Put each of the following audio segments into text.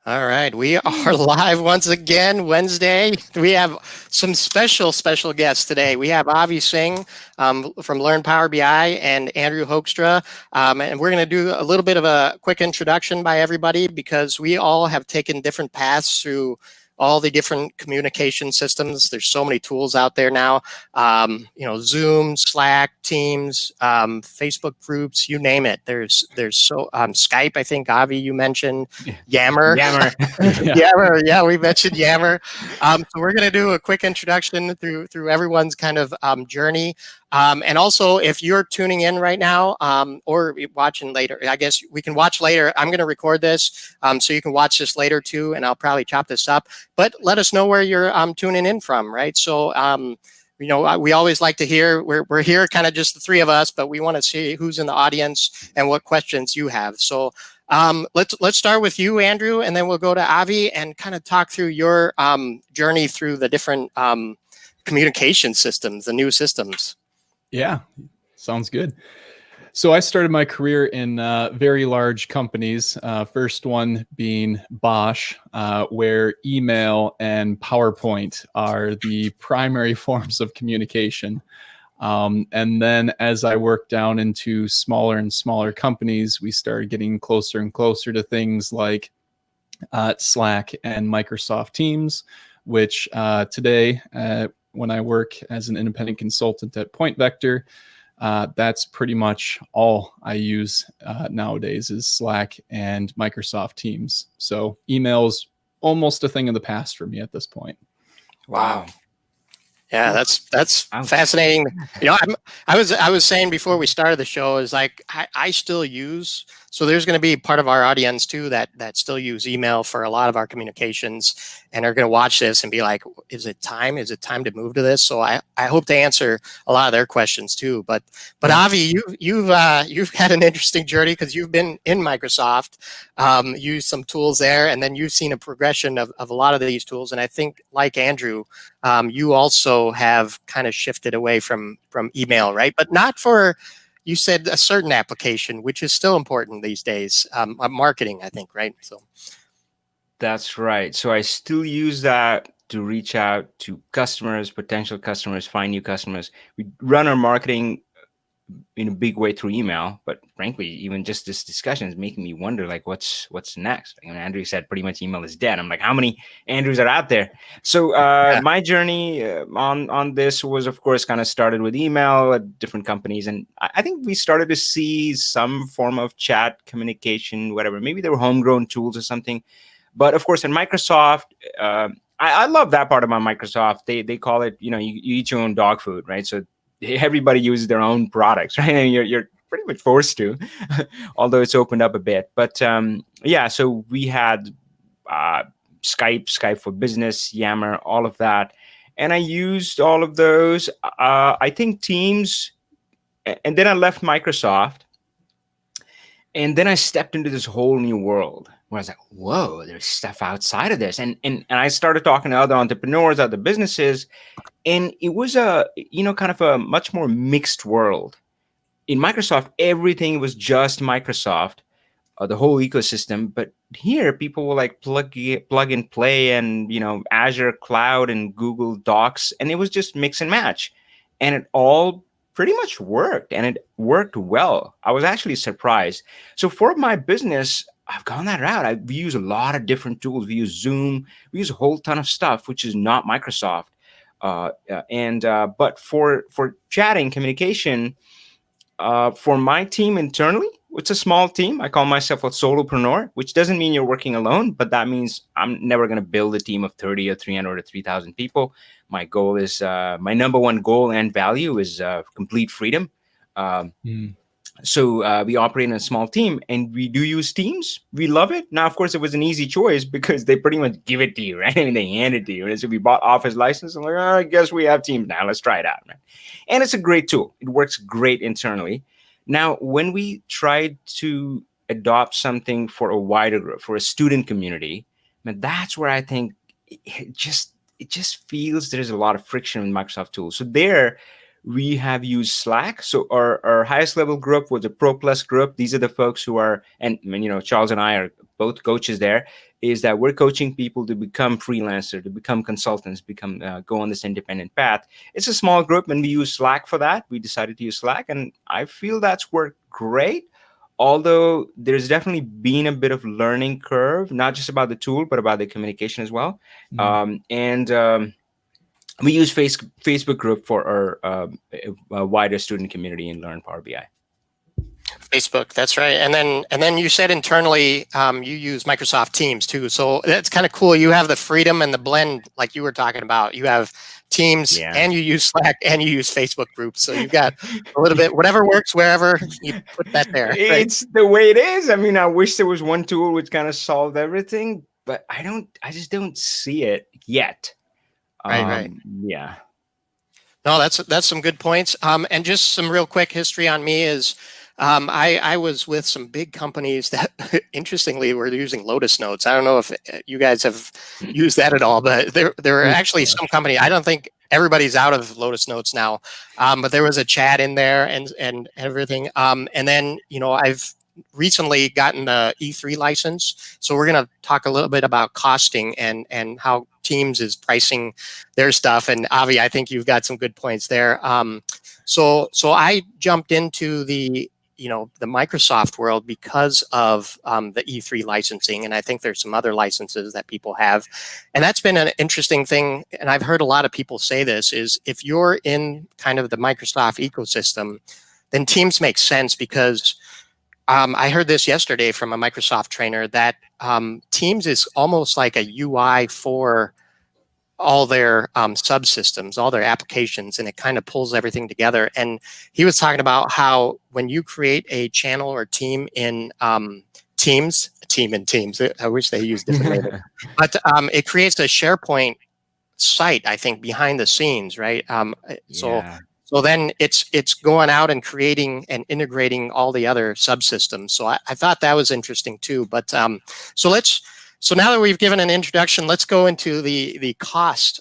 All right, we are live once again Wednesday. We have some special guests today. We have Avi Singh from Learn Power BI and Andrew Hoekstra. And we're going to do a little bit of a quick introduction by everybody because we all have taken different paths through all the different communication systems. There's so many tools out there now. Zoom, Slack, Teams, Facebook groups, you name it. There's so Skype. I think Avi, you mentioned Yammer. Yammer, yeah, we mentioned Yammer. So we're going to do a quick introduction through everyone's kind of journey. And also, if you're tuning in right now or watching later, I guess we can watch later. I'm going to record this so you can watch this later too, and I'll probably chop this up. But let us know where you're tuning in from, right? So, we always like to hear, we're here kind of just the three of us, but we want to see who's in the audience and what questions you have. So let's start with you, Andrew, and then we'll go to Avi and kind of talk through your journey through the different communication systems, the new systems. Yeah, sounds good. So I started my career in very large companies, first one being Bosch, where email and PowerPoint are the primary forms of communication. And then as I worked down into smaller and smaller companies, we started getting closer and closer to things like Slack and Microsoft Teams, which today, when I work as an independent consultant at Point Vector, that's pretty much all I use nowadays is Slack and Microsoft Teams. So email's almost a thing of the past for me at this point. Wow. Yeah, that's fascinating. I was saying before we started the show is like I still use. So there's going to be part of our audience too that still use email for a lot of our communications and are going to watch this and be like, is it time? Is it time to move to this? So I hope to answer a lot of their questions too. But Avi, you've had an interesting journey because you've been in Microsoft, used some tools there, and then you've seen a progression of a lot of these tools. And I think like Andrew, you also have kind of shifted away from email, right? But not for, you said a certain application, which is still important these days, marketing, I think, right? So that's right. So I still use that to reach out to customers, potential customers, find new customers. We run our marketing in a big way through email, but frankly, even just this discussion is making me wonder, like, what's next? Like, Andrew said, pretty much email is dead. I'm like, how many Andrews are out there? So my journey on this was, of course, kind of started with email at different companies, and I think we started to see some form of chat communication, whatever. Maybe they were homegrown tools or something, but of course, in Microsoft. I love that part about Microsoft. They call it, you eat your own dog food, right? So everybody uses their own products, right? And you're pretty much forced to, although it's opened up a bit. But yeah, so we had Skype for Business, Yammer, all of that. And I used all of those. I think Teams, and then I left Microsoft. And then I stepped into this whole new world where I was like, whoa, there's stuff outside of this. And I started talking to other entrepreneurs, other businesses. And it was kind of a much more mixed world. In Microsoft, everything was just Microsoft, the whole ecosystem. But here, people will like plug and play, and Azure Cloud and Google Docs, and it was just mix and match, and it all pretty much worked, and it worked well. I was actually surprised. So for my business, I've gone that route. We use a lot of different tools. We use Zoom. We use a whole ton of stuff, which is not Microsoft. But for chatting communication, for my team internally, it's a small team. I call myself a solopreneur, which doesn't mean you're working alone, but that means I'm never going to build a team of 30 or 300 or 3,000 people. My goal is, my number one goal and value is complete freedom. So we operate in a small team, and we do use Teams. We love it. Now, of course, it was an easy choice because they pretty much give it to you, right? I mean, they hand it to you. And so we bought Office license. I'm like, I guess we have Teams now. Let's try it out, right? And it's a great tool. It works great internally. Now, when we tried to adopt something for a wider group, for a student community, man, that's where I think it just feels there's a lot of friction with Microsoft tools. So there, we have used Slack. So our highest level group was a Pro Plus group. These are the folks who are, and Charles and I are both coaches there, is that we're coaching people to become freelancer, to become consultants, become go on this independent path. It's a small group, and we use Slack for that. We decided to use Slack, and I feel that's worked great. Although there's definitely been a bit of learning curve, not just about the tool, but about the communication as well. And we use Facebook group for our wider student community in Learn Power BI. Facebook, that's right. And then you said internally you use Microsoft Teams too. So that's kind of cool. You have the freedom and the blend, like you were talking about. You have Teams and you use Slack and you use Facebook groups. So you've got a little bit, whatever works, wherever you put that there. Right? It's the way it is. I mean, I wish there was one tool which kind of solved everything, but I just don't see it yet. Right. Yeah. No, that's some good points. And just some real quick history on me is I was with some big companies that, interestingly, were using Lotus Notes. I don't know if you guys have used that at all, but there are actually some company. I don't think everybody's out of Lotus Notes now, but there was a chat in there and everything. And then I've recently gotten the E3 license, so we're going to talk a little bit about costing and how Teams is pricing their stuff. And Avi, I think you've got some good points there. So I jumped into the Microsoft world because of the E3 licensing. And I think there's some other licenses that people have. And that's been an interesting thing. And I've heard a lot of people say this is if you're in kind of the Microsoft ecosystem, then Teams makes sense because I heard this yesterday from a Microsoft trainer that Teams is almost like a UI for all their subsystems, all their applications, and it kind of pulls everything together. And he was talking about how when you create a channel or team in Teams, I wish they used different labels, but it creates a SharePoint site, I think, behind the scenes, right? So then it's going out and creating and integrating all the other subsystems. So I thought that was interesting too. But so now that we've given an introduction, let's go into the cost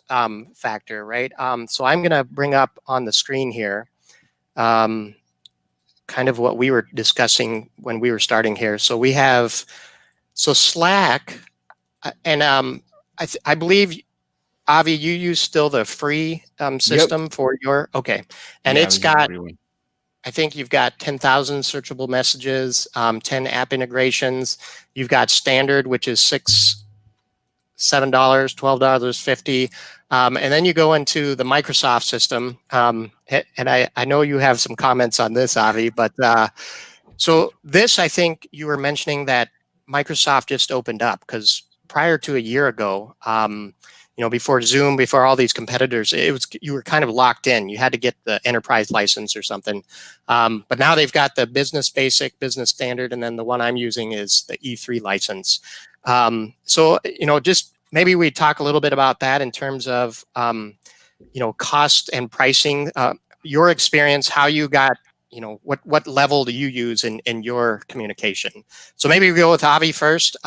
factor, right? So I'm going to bring up on the screen here kind of what we were discussing when we were starting here. So we have Slack, and I believe, Avi, you use still the free system for your, okay. And it's got, I think you've got 10,000 searchable messages, 10 app integrations. You've got standard, which is $7, $12.50. And then you go into the Microsoft system. And I know you have some comments on this, Avi, but so this, I think you were mentioning that Microsoft just opened up because prior to a year ago, before Zoom, before all these competitors, you were kind of locked in. You had to get the enterprise license or something. But now they've got the business basic, business standard, and then the one I'm using is the E3 license. So just maybe we talk a little bit about that in terms of cost and pricing. Your experience, how you got, what level do you use in your communication? So maybe we go with Avi first.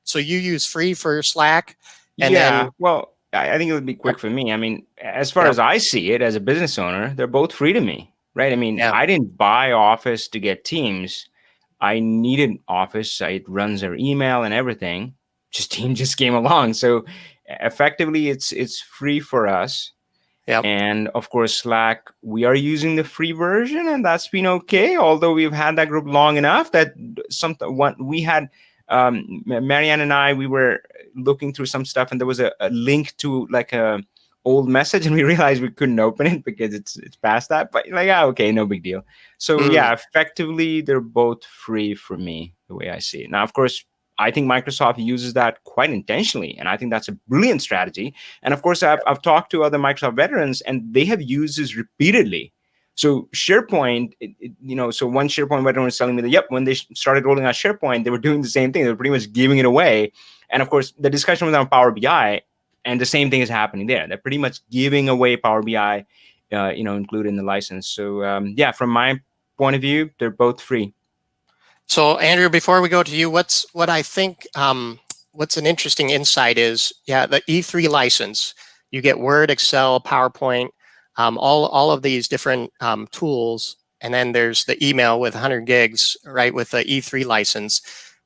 So you use free for Slack. Well, I think it would be quick for me. I mean, as far as I see it as a business owner, they're both free to me, right? I mean, I didn't buy Office to get Teams. I needed Office. It runs their email and everything. Teams just came along. So effectively, it's free for us. And of course, Slack, we are using the free version, and that's been okay. Although we've had that group long enough that we had Marianne and I, we were looking through some stuff, and there was a link to like a old message, and we realized we couldn't open it because it's past that. But okay, no big deal. So effectively, they're both free for me, the way I see it. Now, of course, I think Microsoft uses that quite intentionally, and I think that's a brilliant strategy. And of course, I've talked to other Microsoft veterans, and they have used this repeatedly. So SharePoint, so one SharePoint veteran was telling me that, when they started rolling out SharePoint, they were doing the same thing. They were pretty much giving it away. And of course, the discussion was on Power BI, and the same thing is happening there. They're pretty much giving away Power BI, included in the license. So from my point of view, they're both free. So Andrew, before we go to you, what's an interesting insight is, the E3 license, you get Word, Excel, PowerPoint, all of these different tools, and then there's the email with 100 gigs, right, with the E3 license.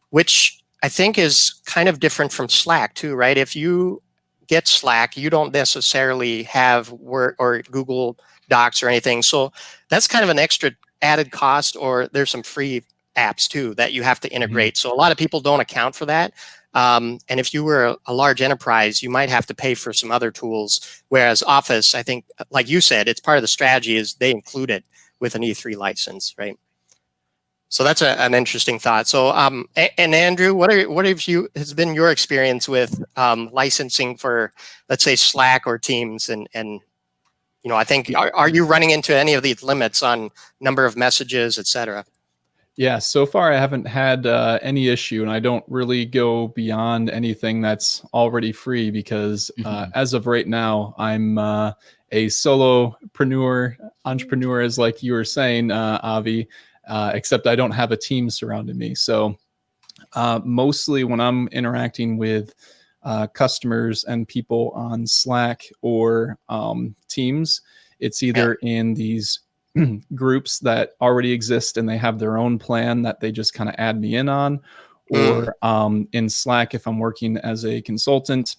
Which I think is kind of different from Slack too, right? If you get Slack, you don't necessarily have Word or Google Docs or anything. So that's kind of an extra added cost, or there's some free apps too that you have to integrate. So a lot of people don't account for that. And if you were a large enterprise, you might have to pay for some other tools. Whereas Office, I think, like you said, it's part of the strategy is they include it with an E3 license, right? So that's an interesting thought. So, and Andrew, what has been your experience with licensing for, let's say, Slack or Teams? And I think, are you running into any of these limits on number of messages, et cetera? Yeah, so far I haven't had any issue, and I don't really go beyond anything that's already free because as of right now, I'm a solopreneur, entrepreneur, as like you were saying, Avi, except I don't have a team surrounding me. So mostly when I'm interacting with customers and people on Slack or Teams, it's either in these groups that already exist and they have their own plan that they just kind of add me in on, or in Slack, if I'm working as a consultant,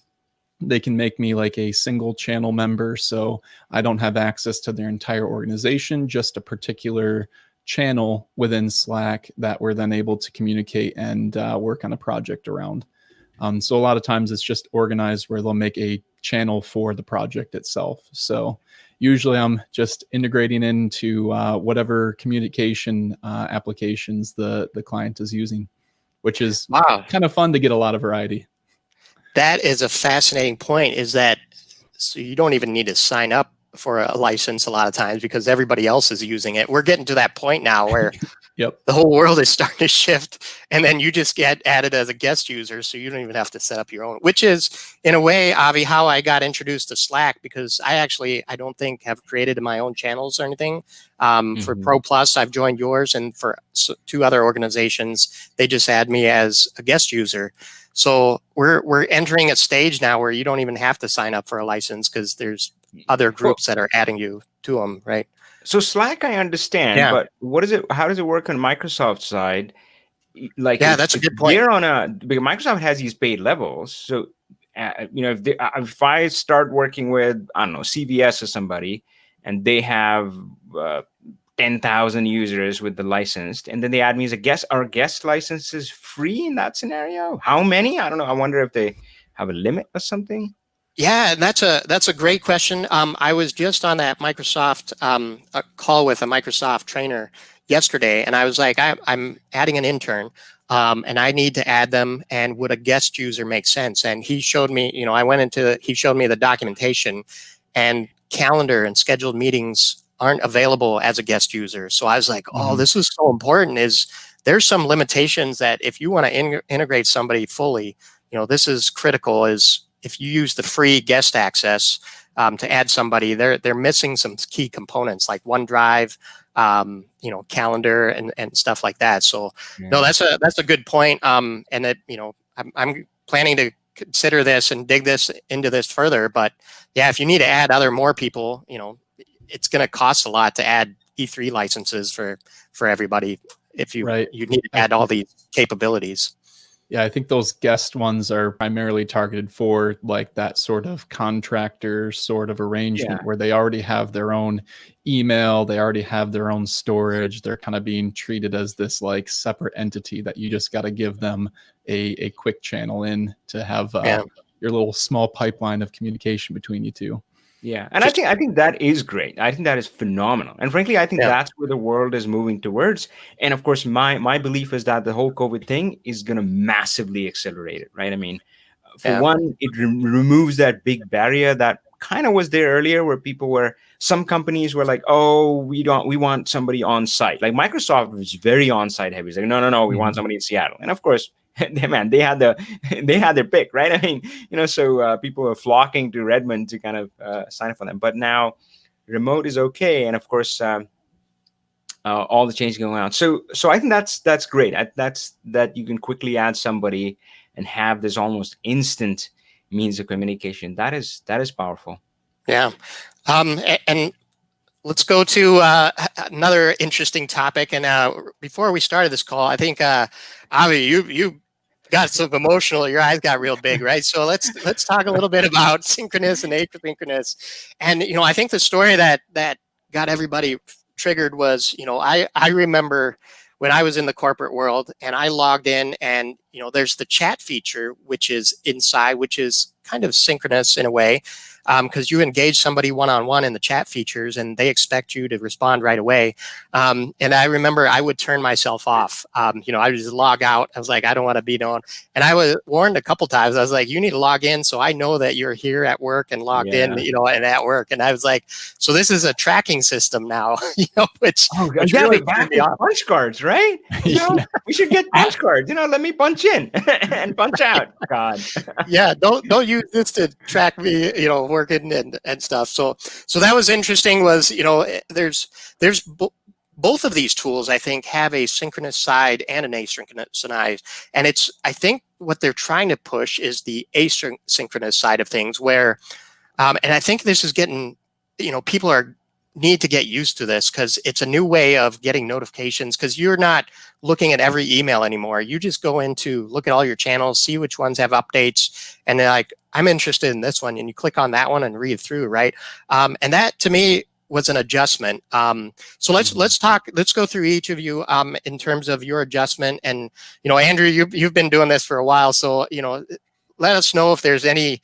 they can make me like a single channel member. So I don't have access to their entire organization, just a particular channel within Slack that we're then able to communicate and work on a project around. So a lot of times it's just organized where they'll make a channel for the project itself. So usually I'm just integrating into whatever communication applications the client is using, which is kind of fun to get a lot of variety. That is a fascinating point, is that so you don't even need to sign up for a license a lot of times because everybody else is using it. We're getting to that point now where the whole world is starting to shift, and then you just get added as a guest user, so you don't even have to set up your own, which is, in a way, Avi, how I got introduced to Slack, because I don't think have created my own channels or anything. For Pro Plus, I've joined yours, and for 2 other organizations, they just add me as a guest user. So we're entering a stage now where you don't even have to sign up for a license because there's other groups that are adding you to them, right? So Slack, I understand, but what is it? How does it work on Microsoft side? Like, that's a good point. Because Microsoft has these paid levels. So, if I start working with, I don't know, CVS or somebody, and they have 10,000 users with the licensed, and then they add me as a guest, are guest licenses free in that scenario? How many? I don't know. I wonder if they have a limit or something. Yeah, that's a great question. I was just on that Microsoft a call with a Microsoft trainer yesterday, and I was like, I'm adding an intern, and I need to add them. And would a guest user make sense? And he showed me, he showed me the documentation, and calendar and scheduled meetings aren't available as a guest user. So I was like, oh, this is so important. There's some limitations that if you want to integrate somebody fully, this is critical. Is if you use the free guest access to add somebody, they're missing some key components like OneDrive, calendar and stuff like that. So no, that's a good point. And that I'm planning to consider this and dig into this further. But yeah, if you need to add more people, it's going to cost a lot to add E3 licenses for everybody. If you need to add all these capabilities. Yeah, I think those guest ones are primarily targeted for like that sort of contractor sort of arrangement where they already have their own email, they already have their own storage. They're kind of being treated as this like separate entity that you just got to give them a quick channel in to have your little small pipeline of communication between you two. Yeah, and I think that is great. I think that is phenomenal. And frankly, I think that's where the world is moving towards. And of course, my belief is that the whole COVID thing is going to massively accelerate it, right? I mean, for one, it removes that big barrier that kind of was there earlier where some companies were like, oh, we want somebody on site. Like Microsoft was very on site heavy. It's like, no, we want somebody in Seattle. And of course, they had their pick, right? I mean, so people are flocking to Redmond to kind of sign up for them. But now remote is okay. And of course, all the changes going on. So I think that's great. That you can quickly add somebody and have this almost instant means of communication. That is powerful. Yeah. And let's go to another interesting topic. And before we started this call, I think Avi, you got some emotional. Your eyes got real big, right? So let's talk a little bit about synchronous and asynchronous. And I think the story that got everybody triggered was, I remember when I was in the corporate world and I logged in, and there's the chat feature, which is inside, which is kind of synchronous in a way, because you engage somebody one-on-one in the chat features and they expect you to respond right away. And I remember I would turn myself off. I would just log out. I was like, I don't want to be known. And I was warned a couple times. I was like, you need to log in so I know that you're here at work and logged in, and at work. And I was like, so this is a tracking system now, which really back with punch cards, right? We should get punch cards. Let me punch in and punch out. God. Yeah, don't use this to track me, working and stuff. So that was interesting. Was there's both of these tools, I think, have a synchronous side and an asynchronous side, and I think what they're trying to push is the asynchronous side of things, where and I think this is getting, people need to get used to this, because it's a new way of getting notifications, because you're not looking at every email anymore. You just go into look at all your channels, see which ones have updates, and they're like, I'm interested in this one, and you click on that one and read through, right? And that to me was an adjustment. So let's go through each of you in terms of your adjustment. And Andrew, you've been doing this for a while, so let us know if there's any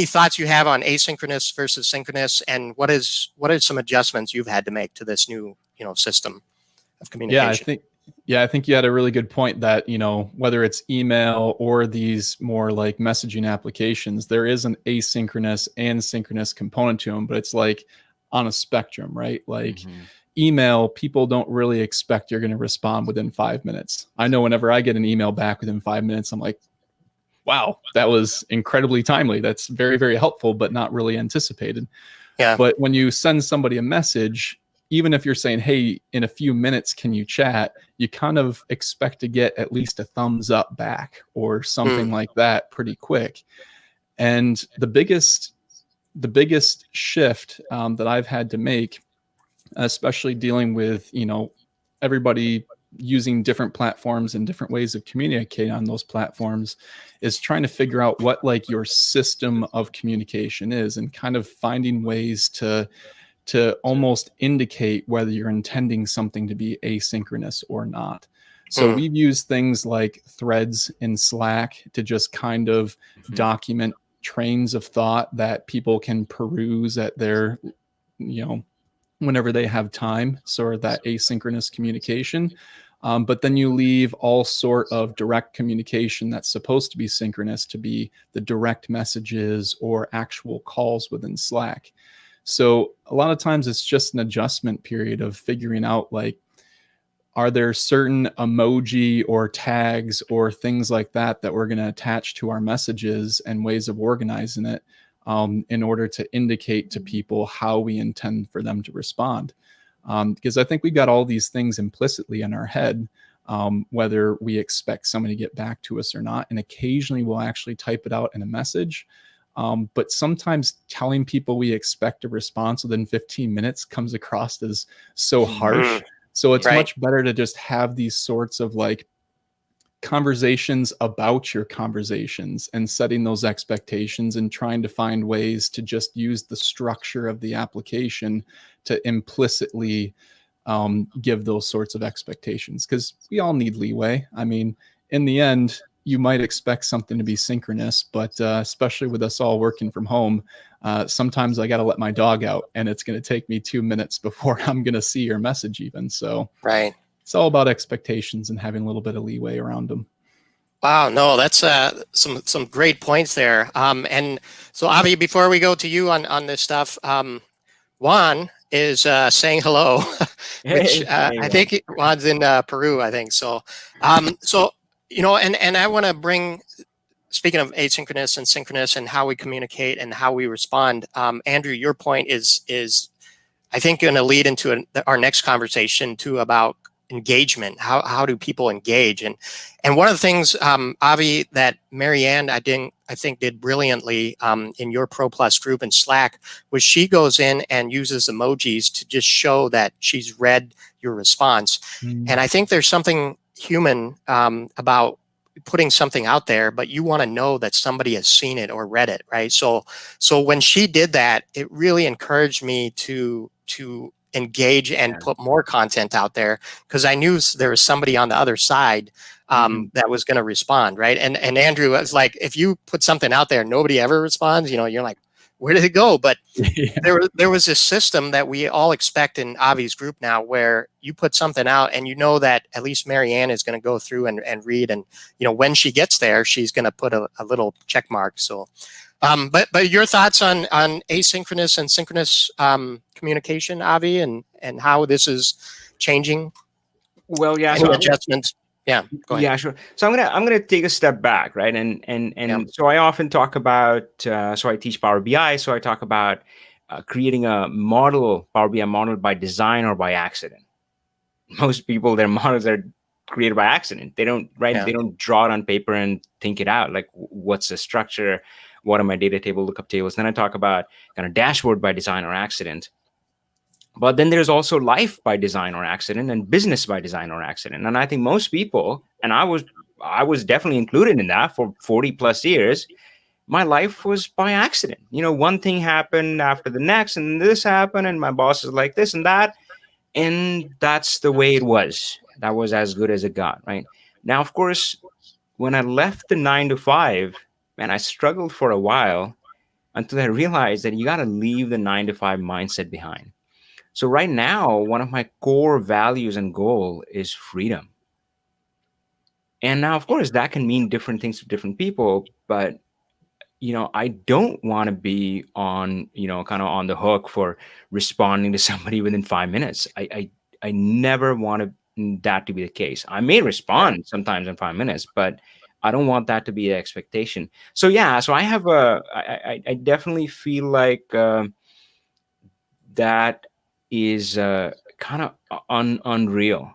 thoughts you have on asynchronous versus synchronous, and what are some adjustments you've had to make to this new system of communication? I think you had a really good point that whether it's email or these more like messaging applications, there is an asynchronous and synchronous component to them, but it's like on a spectrum, right? Like email, people don't really expect you're going to respond within 5 minutes. I know whenever I get an email back within 5 minutes, I'm like, wow, that was incredibly timely. That's very, very helpful, but not really anticipated. Yeah. But when you send somebody a message, even if you're saying, hey, in a few minutes, can you chat? You kind of expect to get at least a thumbs up back or something like that pretty quick. And the biggest shift that I've had to make, especially dealing with, everybody using different platforms and different ways of communicating on those platforms, is trying to figure out what like your system of communication is, and kind of finding ways to almost indicate whether you're intending something to be asynchronous or not. So we've used things like threads in Slack to just kind of document trains of thought that people can peruse at their, whenever they have time, sort of that asynchronous communication. But then you leave all sort of direct communication that's supposed to be synchronous to be the direct messages or actual calls within Slack. So a lot of times it's just an adjustment period of figuring out, like, are there certain emoji or tags or things like that we're going to attach to our messages, and ways of organizing it in order to indicate to people how we intend for them to respond. Because I think we got all these things implicitly in our head, whether we expect somebody to get back to us or not. And occasionally we'll actually type it out in a message. But sometimes telling people we expect a response within 15 minutes comes across as so harsh. So it's much better to just have these sorts of like conversations about your conversations, and setting those expectations, and trying to find ways to just use the structure of the application to implicitly give those sorts of expectations, because we all need leeway. I mean, in the end, you might expect something to be synchronous, but especially with us all working from home, sometimes I got to let my dog out, and it's going to take me 2 minutes before I'm going to see your message even. So it's all about expectations and having a little bit of leeway around them. Wow, no, that's some great points there. And so, Avi, before we go to you on this stuff, Juan is saying hello, which I think Juan's in Peru, I think. So, and I want to bring, speaking of asynchronous and synchronous and how we communicate and how we respond, Andrew, your point is I think going to lead into our next conversation too, about engagement. How do people engage? And one of the things, Avi, that Marianne I think did brilliantly in your Pro Plus group in Slack, was she goes in and uses emojis to just show that she's read your response. And I think there's something human about putting something out there, but you want to know that somebody has seen it or read it, right? So when she did that, it really encouraged me to engage and put more content out there, because I knew there was somebody on the other side that was going to respond, right? And Andrew, was like, if you put something out there, nobody ever responds, you're like, where did it go? But there was this system that we all expect in Avi's group now, where you put something out and you know that at least Marianne is going to go through and read, and when she gets there, she's going to put a little check mark. So but your thoughts on asynchronous and synchronous communication, Avi, and how this is changing? Well, yeah. Any adjustments? Yeah, go ahead. Yeah, sure. So I'm gonna take a step back, right? And so I often talk about. So I teach Power BI. So I talk about creating a model, Power BI model, by design or by accident. Most people, their models are created by accident. They don't, right? Yeah. They don't draw it on paper and think it out. Like, what's the structure? What are my data table lookup tables? Then I talk about kind of dashboard by design or accident. But then there's also life by design or accident and business by design or accident. And I think most people, and I was definitely included in that for 40 plus years, my life was by accident. One thing happened after the next, and this happened, and my boss is like this and that. And that's the way it was. That was as good as it got, right? Now, of course, when I left the 9 to 5, man, I struggled for a while until I realized that you got to leave the 9 to 5 mindset behind. So right now, one of my core values and goal is freedom. And now, of course, that can mean different things to different people, but I don't want to be on, kind of on the hook for responding to somebody within 5 minutes. I never want that to be the case. I may respond sometimes in 5 minutes, but I don't want that to be the expectation. So yeah, so I definitely feel like that is kind of unreal.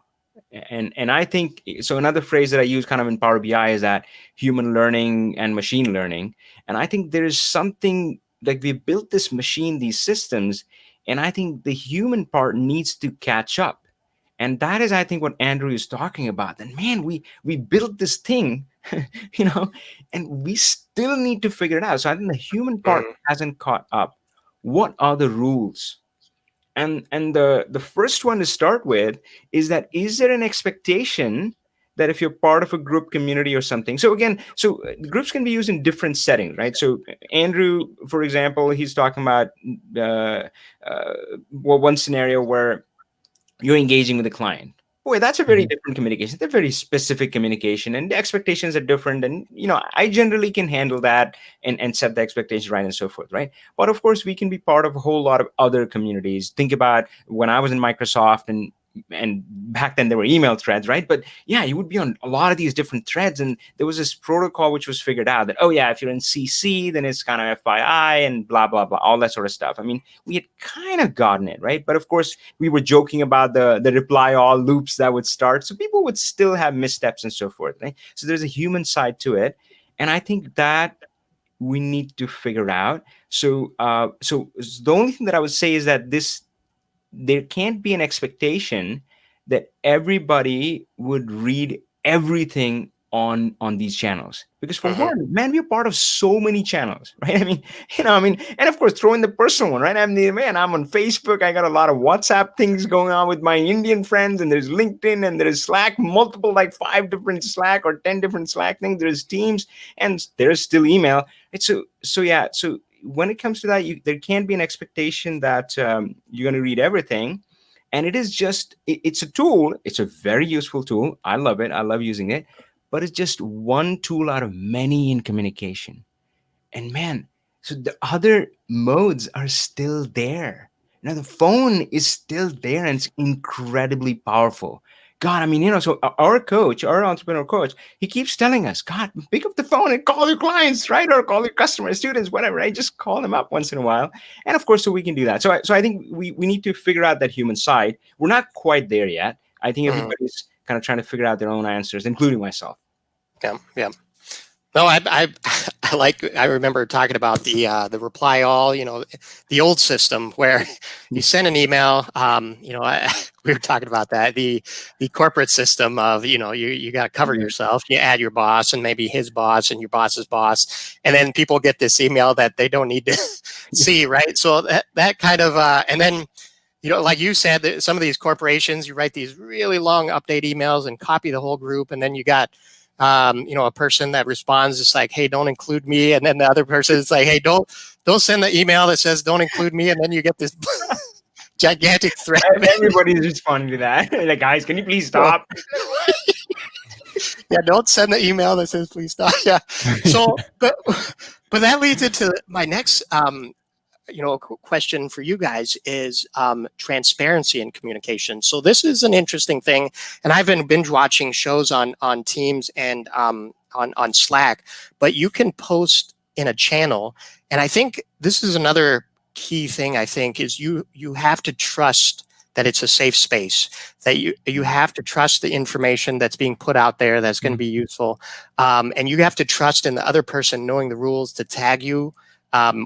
And I think so. Another phrase that I use kind of in Power BI is that human learning and machine learning. And I think there is something like we built this machine, these systems, and I think the human part needs to catch up. And that is, I think, what Andrew is talking about. And man, we built this thing, and we still need to figure it out. So I think the human part hasn't caught up. What are the rules? And the first one to start with is that, is there an expectation that if you're part of a group community or something? So again, groups can be used in different settings, right? So Andrew, for example, he's talking about one scenario where you're engaging with a client. Boy, that's a very different communication. It's a very specific communication, and the expectations are different. And I generally can handle that and set the expectations right and so forth, right? But of course, we can be part of a whole lot of other communities. Think about when I was in Microsoft, and back then there were email threads, right? But yeah, you would be on a lot of these different threads, and there was this protocol which was figured out that, oh yeah, if you're in CC, then it's kind of FII and blah blah blah, all that sort of stuff. I mean, we had kind of gotten it, right? But of course, we were joking about the reply all loops that would start, so people would still have missteps and so forth, right? So there's a human side to it, and I think that we need to figure out. So the only thing that I would say is that there can't be an expectation that everybody would read everything on these channels, because for one, man, we're part of so many channels, right? I mean, and of course, throw in the personal one, right? I'm on Facebook. I got a lot of WhatsApp things going on with my Indian friends, and there's LinkedIn, and there's Slack, multiple, like 5 different Slack or 10 different Slack things. There's Teams, and there's still email. Right? So yeah, so when it comes to that, there can't be an expectation that you're going to read everything. And it is just, it's a tool. It's a very useful tool. I love it. I love using it. But it's just one tool out of many in communication. And man, so the other modes are still there. Now the phone is still there, and it's incredibly powerful. God, I mean, so our coach, our entrepreneur coach, he keeps telling us, God, pick up the phone and call your clients, right? Or call your customers, students, whatever, right? Just call them up once in a while. And of course, so we can do that. So I think we need to figure out that human side. We're not quite there yet. I think everybody's kind of trying to figure out their own answers, including myself. Yeah. No, I remember talking about the reply all, the old system where you send an email. We were talking about that. The corporate system of you got to cover yourself. You add your boss and maybe his boss and your boss's boss, and then people get this email that they don't need to see, right? So that kind of and then. Like you said, that some of these corporations, you write these really long update emails and copy the whole group, and then you got a person that responds just like, "Hey, don't include me," and then the other person is like, "Hey, don't send the email that says don't include me," and then you get this gigantic threat. Everybody's responding to that. Like, guys, can you please stop? Yeah, don't send the email that says please stop. Yeah. So, but that leads into my next question for you guys is transparency in communication. So this is an interesting thing, and I've been binge watching shows on Teams and on Slack, but you can post in a channel, and I think this is another key thing. I think is you have to trust that it's a safe space, that you have to trust the information that's being put out there that's going to be useful, and you have to trust in the other person knowing the rules to tag you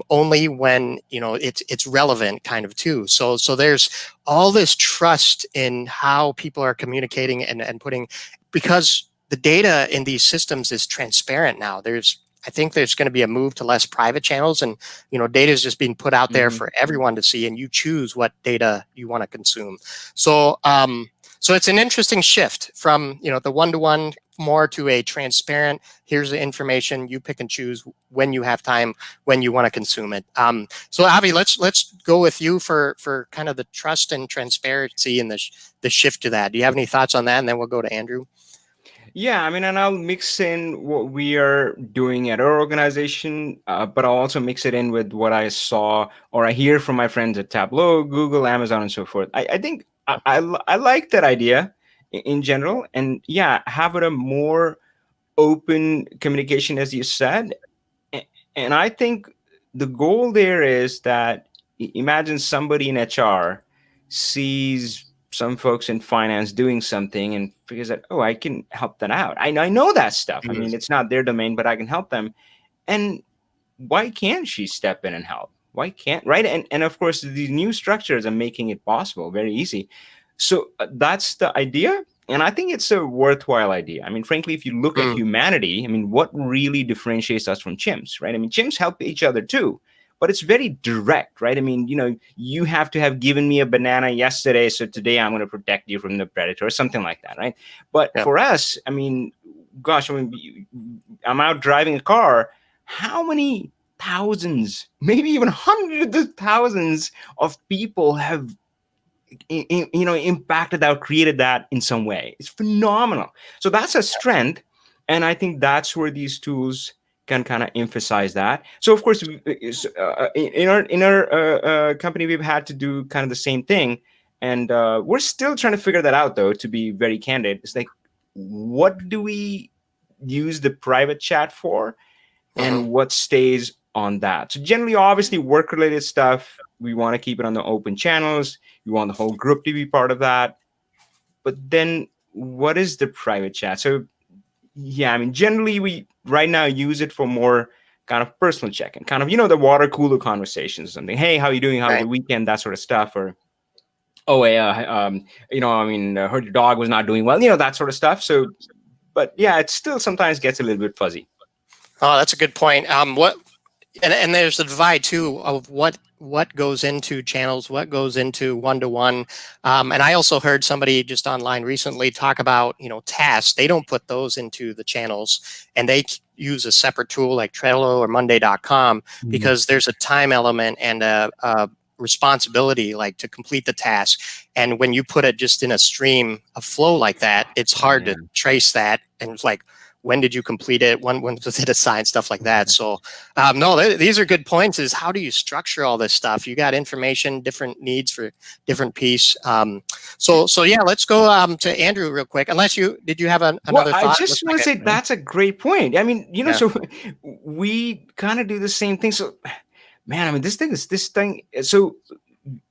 only when it's relevant, kind of too. So there's all this trust in how people are communicating and putting, because the data in these systems is transparent now. I think there's going to be a move to less private channels, and data is just being put out there for everyone to see, and you choose what data you want to consume. So so it's an interesting shift from the one-to-one more to a transparent, here's the information, you pick and choose when you have time, when you want to consume it. So Avi, let's go with you for kind of the trust and transparency and the shift to that. Do you have any thoughts on that? And then we'll go to Andrew. Yeah, I mean, and I'll mix in what we are doing at our organization, but I'll also mix it in with what I saw or I hear from my friends at Tableau, Google, Amazon, and so forth. I think I like that idea in general, and yeah, have it a more open communication, as you said. And I think the goal there is that imagine somebody in HR sees some folks in finance doing something and figures that, oh, I can help that out. I know that stuff. I mean, it's not their domain, but I can help them. And why can't she step in and help? Why can't, right? And of course, these new structures are making it possible, very easy. So that's the idea. And I think it's a worthwhile idea. I mean, frankly, if you look at humanity, I mean, what really differentiates us from chimps, right? I mean, chimps help each other too, but it's very direct, right? I mean, you have to have given me a banana yesterday, so today I'm going to protect you from the predator or something like that, right? But for us, I mean, gosh, I mean, I'm out driving a car. How many thousands, maybe even hundreds of thousands of people have impacted that or created that in some way? It's phenomenal. So that's a strength, and I think that's where these tools can kind of emphasize that. So of course, in our company, we've had to do kind of the same thing, and we're still trying to figure that out, though. To be very candid, it's like, what do we use the private chat for, and what stays on that? So generally, obviously, work-related stuff, we want to keep it on the open channels. We want the whole group to be part of that. But then what is the private chat? So yeah, I mean, generally we right now use it for more kind of personal check-in, kind of, the water cooler conversations, something. Hey, how you doing? How was the weekend? That sort of stuff. Or, oh, I mean, heard your dog was not doing well, that sort of stuff. So, but yeah, it still sometimes gets a little bit fuzzy. Oh, that's a good point. And there's a divide too of what goes into channels, what goes into one-to-one. And I also heard somebody just online recently talk about, tasks. They don't put those into the channels, and they use a separate tool like Trello or Monday.com because there's a time element and a responsibility, like to complete the task. And when you put it just in a stream of flow like that, it's hard to trace that. And it's like, when did you complete it? When was it assigned? Stuff like that. So, these are good points. Is how do you structure all this stuff? You got information, different needs for different piece. So yeah, let's go to Andrew real quick. Unless did you have another thought? I just want to say that's a great point. I mean, so we kind of do the same thing. So, man, I mean, this thing. So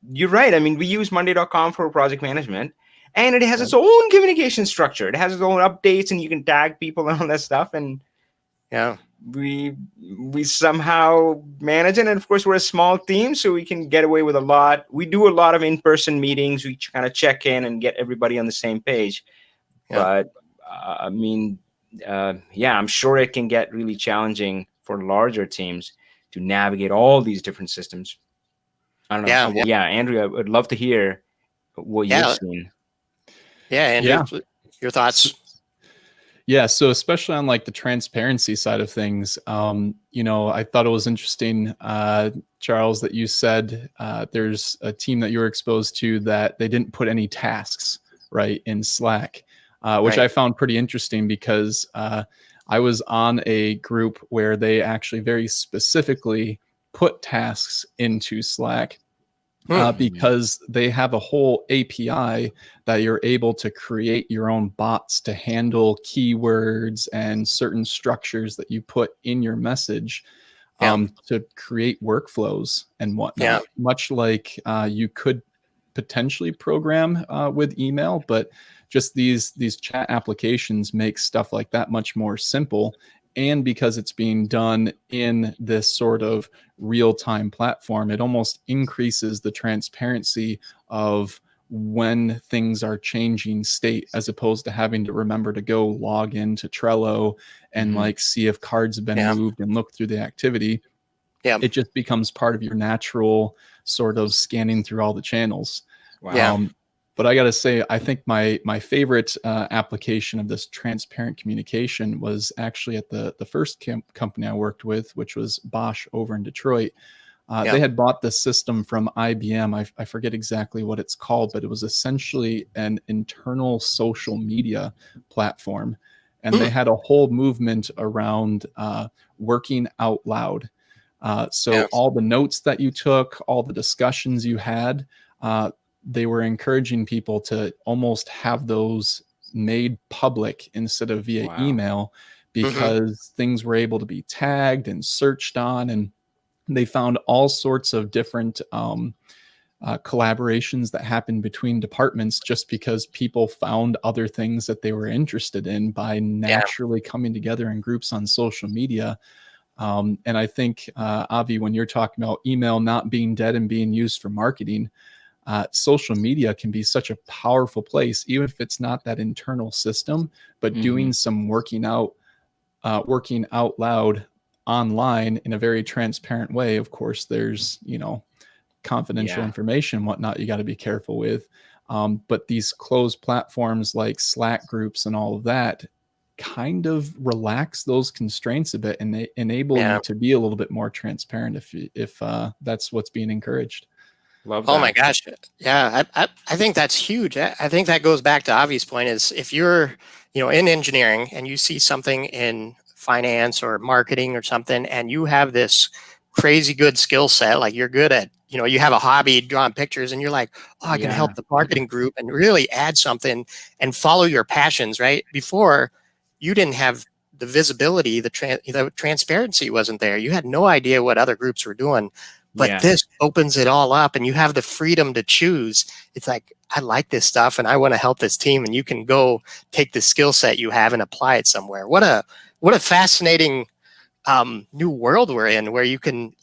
you're right. I mean, we use Monday.com for project management. And it has its own communication structure. It has its own updates, and you can tag people and all that stuff. And we we somehow manage it. And of course, we're a small team, so we can get away with a lot. We do a lot of in-person meetings. We kind of check in and get everybody on the same page. Yeah. But I mean, yeah, I'm sure it can get really challenging for larger teams to navigate all these different systems. I don't know. Yeah. Yeah, Andrew, I would love to hear what you've Yeah. seen. Yeah. Andrew, Yeah. your thoughts? Yeah, so especially on like the transparency side of things, I thought it was interesting, Charles, that you said there's a team that you were exposed to that they didn't put any tasks right in Slack, which Right. I found pretty interesting because I was on a group where they actually very specifically put tasks into Slack. Because they have a whole API that you're able to create your own bots to handle keywords and certain structures that you put in your message to create workflows and whatnot. Much like you could potentially program with email, but just these chat applications make stuff like that much more simple. And because it's being done in this sort of real-time platform, it almost increases the transparency of when things are changing state, as opposed to having to remember to go log into Trello and like see if cards have been moved and look through the activity. It just becomes part of your natural sort of scanning through all the channels. Wow. But I got to say, I think my favorite application of this transparent communication was actually at the first company I worked with, which was Bosch over in Detroit. They had bought this system from IBM. I forget exactly what it's called, but it was essentially an internal social media platform. And they had a whole movement around working out loud. So all the notes that you took, all the discussions you had, they were encouraging people to almost have those made public instead of via email, because things were able to be tagged and searched on, and they found all sorts of different collaborations that happened between departments just because people found other things that they were interested in by naturally coming together in groups on social media. And I think, Avi, when you're talking about email not being dead and being used for marketing, social media can be such a powerful place, even if it's not that internal system, but doing some working out loud online in a very transparent way. Of course, there's, confidential information and whatnot you got to be careful with. But these closed platforms like Slack groups and all of that kind of relax those constraints a bit, and they enable you to be a little bit more transparent if that's what's being encouraged. Love that. Oh my gosh. Yeah. I think that's huge. I think that goes back to Avi's point is if you're, in engineering and you see something in finance or marketing or something, and you have this crazy good skill set, like you're good at, you have a hobby drawing pictures and you're like, oh, I can help the marketing group and really add something and follow your passions, right? Before you didn't have the visibility, the transparency wasn't there. You had no idea what other groups were doing. But this opens it all up and you have the freedom to choose. It's like, I like this stuff and I want to help this team, and you can go take the skill set you have and apply it somewhere. What a fascinating new world we're in, where you can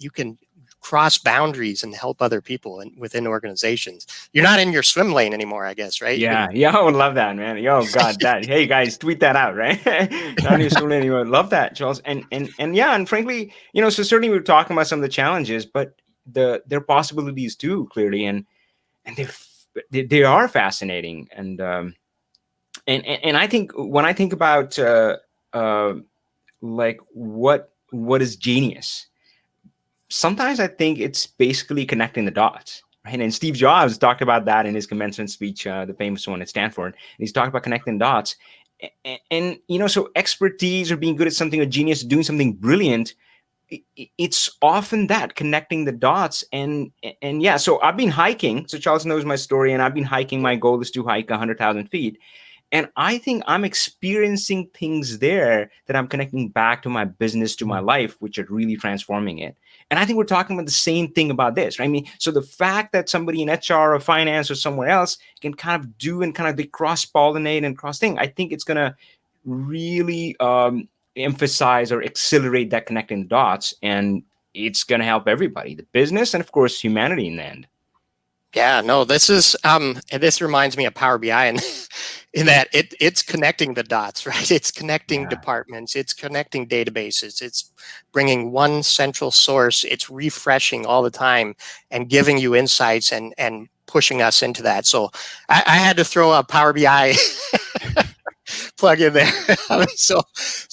cross boundaries and help other people within organizations. You're not in your swim lane anymore, I guess, right? Yeah, I would love that, man. Yo, God, that. Hey, guys, tweet that out, right? Not in your swim lane anymore. Love that, Charles. And frankly, so certainly we're talking about some of the challenges, but there are possibilities too, clearly, and they are fascinating, and I think when I think about like what is genius, sometimes I think it's basically connecting the dots, right? And Steve Jobs talked about that in his commencement speech, the famous one at Stanford. And he's talked about connecting dots, and so expertise or being good at something, or genius, doing something brilliant, it's often that connecting the dots. And so I've been hiking. So Charles knows my story, and I've been hiking. My goal is to hike 100,000 feet. And I think I'm experiencing things there that I'm connecting back to my business, to my life, which are really transforming it. And I think we're talking about the same thing about this, right? I mean, so the fact that somebody in HR or finance or somewhere else can kind of do and kind of they cross-pollinate and cross-thing, I think it's going to really emphasize or accelerate that connecting the dots, and it's going to help everybody, the business and of course humanity in the end. Yeah, no, this is and this reminds me of Power BI and in that it's connecting the dots, right? It's connecting Yeah. departments, it's connecting databases, it's bringing one central source, it's refreshing all the time and giving you insights and pushing us into that. So I had to throw a Power BI plug in there. So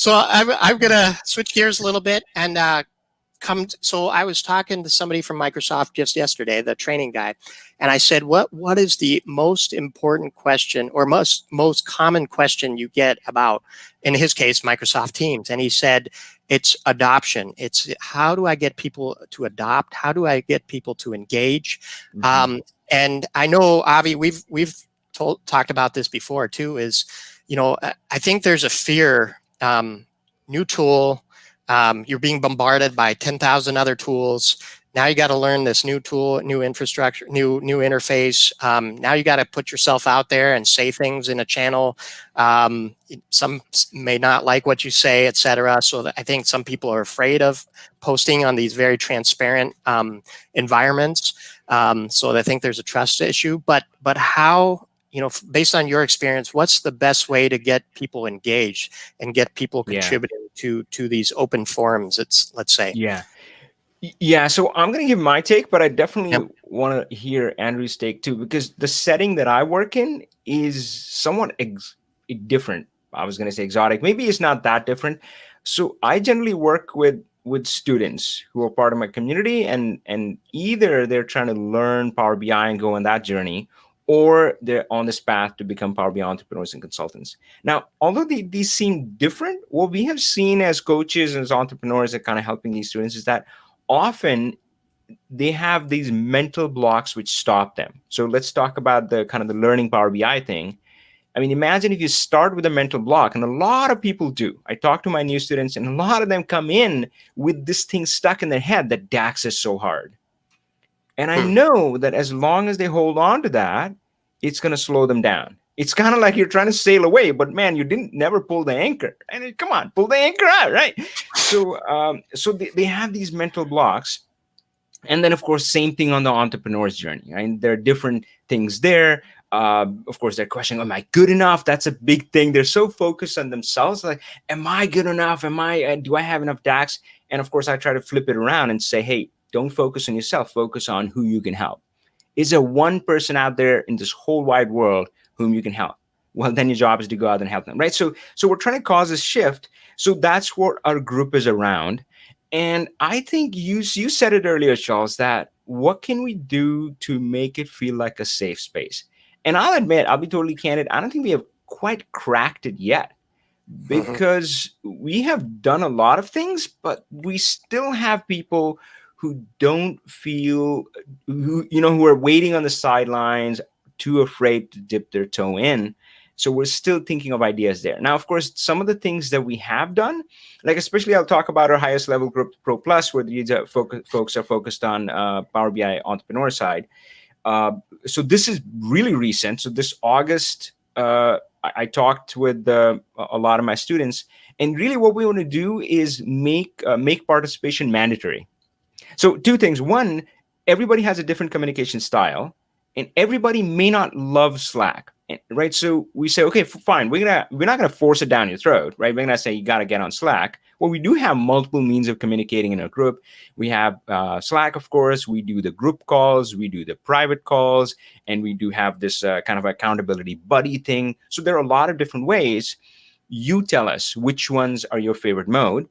I'm gonna switch gears a little bit and so I was talking to somebody from Microsoft just yesterday, the training guy, and I said, what is the most important question or most common question you get about, in his case, Microsoft Teams? And he said, it's adoption. It's how do I get people to adopt? How do I get people to engage? Mm-hmm. And I know, Avi, we've talked about this before too, is, I think there's a fear, new tool, you're being bombarded by 10,000 other tools. Now you got to learn this new tool, new infrastructure, new interface. Now you got to put yourself out there and say things in a channel. Some may not like what you say, et cetera. So I think some people are afraid of posting on these very transparent environments. So I think there's a trust issue. But how, based on your experience, what's the best way to get people engaged and get people contributing to these open forums? Let's say. Yeah, so I'm going to give my take, but I definitely Yep. want to hear Andrew's take too, because the setting that I work in is somewhat different. I was going to say exotic. Maybe it's not that different. So I generally work with students who are part of my community, and either they're trying to learn Power BI and go on that journey, or they're on this path to become Power BI entrepreneurs and consultants. Now, although these seem different, what we have seen as coaches and as entrepreneurs that kind of helping these students is that often they have these mental blocks which stop them. So let's talk about the kind of the learning Power BI thing. I mean, imagine if you start with a mental block, and a lot of people do. I talk to my new students, and a lot of them come in with this thing stuck in their head that DAX is so hard. And I know that as long as they hold on to that, it's going to slow them down. It's kind of like you're trying to sail away, but man, you didn't never pull the anchor. And come on, pull the anchor out, right? So, they have these mental blocks. And then, of course, same thing on the entrepreneur's journey. Right? There are different things there. Of course, they're questioning, am I good enough? That's a big thing. They're so focused on themselves. Like, am I good enough? Do I have enough DAX? And of course, I try to flip it around and say, hey, don't focus on yourself. Focus on who you can help. Is there one person out there in this whole wide world whom you can help? Well, then your job is to go out and help them, right? So we're trying to cause a shift. So that's what our group is around. And I think you said it earlier, Charles, that what can we do to make it feel like a safe space? And I'll admit, I'll be totally candid, I don't think we have quite cracked it yet, because we have done a lot of things, but we still have people who don't feel, who are waiting on the sidelines, too afraid to dip their toe in. So we're still thinking of ideas there. Now, of course, some of the things that we have done, like especially I'll talk about our highest level group, Pro Plus, where these folks are focused on Power BI entrepreneur side. So this is really recent. So this August, I talked with a lot of my students, and really what we want to do is make participation mandatory. So two things. One, everybody has a different communication style, and everybody may not love Slack, right? So we say, okay, fine, we're not gonna force it down your throat, right? We're gonna say you gotta get on Slack. Well, we do have multiple means of communicating in our group. We have Slack, of course. We do the group calls, we do the private calls, and we do have this kind of accountability buddy thing. So there are a lot of different ways. You tell us which ones are your favorite mode.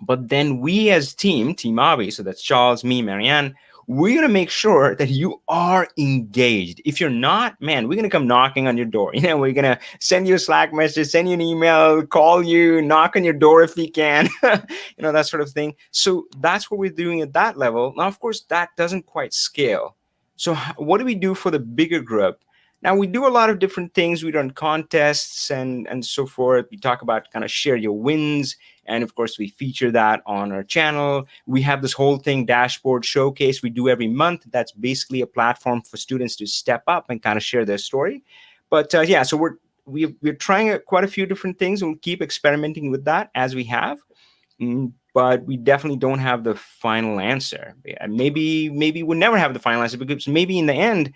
But then we as Team Avi, so that's Charles, me, Marianne, we're going to make sure that you are engaged. If you're not, man, we're going to come knocking on your door. We're going to send you a Slack message, send you an email, call you, knock on your door if we can, that sort of thing. So that's what we're doing at that level. Now, of course, that doesn't quite scale. So what do we do for the bigger group? Now, we do a lot of different things. We run contests and so forth. We talk about kind of share your wins. And of course, we feature that on our channel. We have this whole thing, dashboard showcase, we do every month. That's basically a platform for students to step up and kind of share their story. But so we're trying quite a few different things, and we'll keep experimenting with that as we have. But we definitely don't have the final answer. Maybe we'll never have the final answer, because maybe in the end,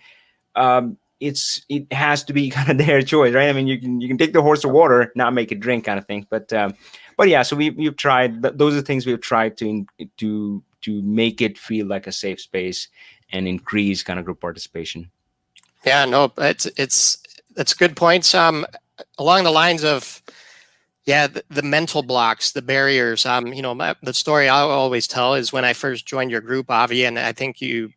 it has to be kind of their choice, right? I mean, you can take the horse to water, not make it drink, kind of thing. But yeah, so we've tried. Those are things we've tried to make it feel like a safe space and increase kind of group participation. Yeah, no, it's good points. Along the lines of, yeah, the mental blocks, the barriers. The story I always tell is when I first joined your group, Avi, and I think you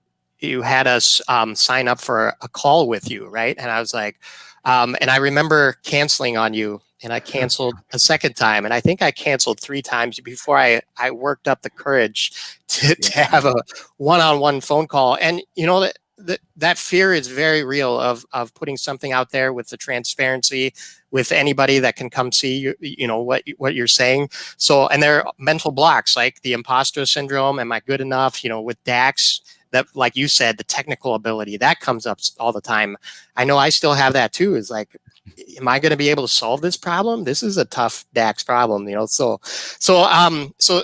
had us sign up for a call with you, right? And I was like, and I remember canceling on you, and I canceled a second time, and I think I canceled 3 times before I worked up the courage to have a one-on-one phone call. And that fear is very real of putting something out there with the transparency, with anybody that can come see what you're saying. So, and there are mental blocks like the imposter syndrome. Am I good enough? With DAX, that, like you said, the technical ability that comes up all the time. I know I still have that too. Is like, am I going to be able to solve this problem? This is a tough DAX problem, So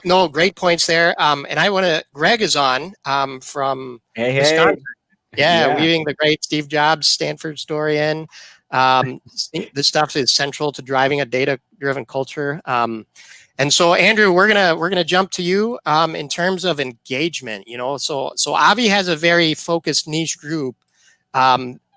no, great points there. And I want to. Greg is on from Wisconsin. Yeah, weaving the great Steve Jobs, Stanford story in. This stuff is central to driving a data-driven culture. And so, Andrew, we're gonna jump to you in terms of engagement. So Avi has a very focused niche group,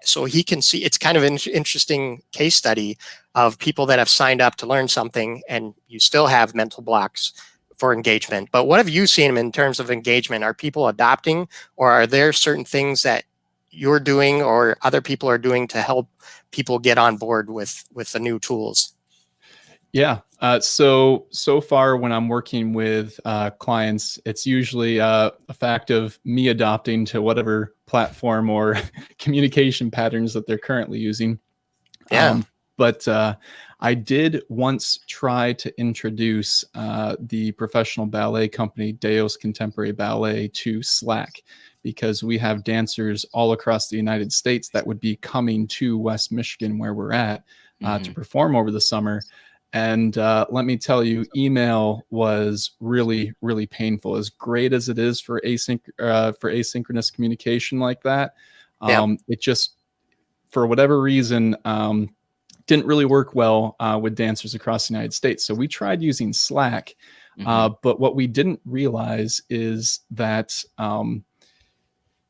so he can see. It's kind of an interesting case study of people that have signed up to learn something, and you still have mental blocks for engagement. But what have you seen in terms of engagement? Are people adopting, or are there certain things that you're doing or other people are doing to help people get on board with the new tools? Yeah. So far when I'm working with clients, it's usually a fact of me adopting to whatever platform or communication patterns that they're currently using. Yeah. But I did once try to introduce the professional ballet company Deos Contemporary Ballet to Slack, because we have dancers all across the United States that would be coming to West Michigan, where we're at, to perform over the summer. And let me tell you, email was really, really painful. As great as it is for asynchronous communication like that, it just, for whatever reason, didn't really work well with dancers across the United States. So we tried using Slack, but what we didn't realize is that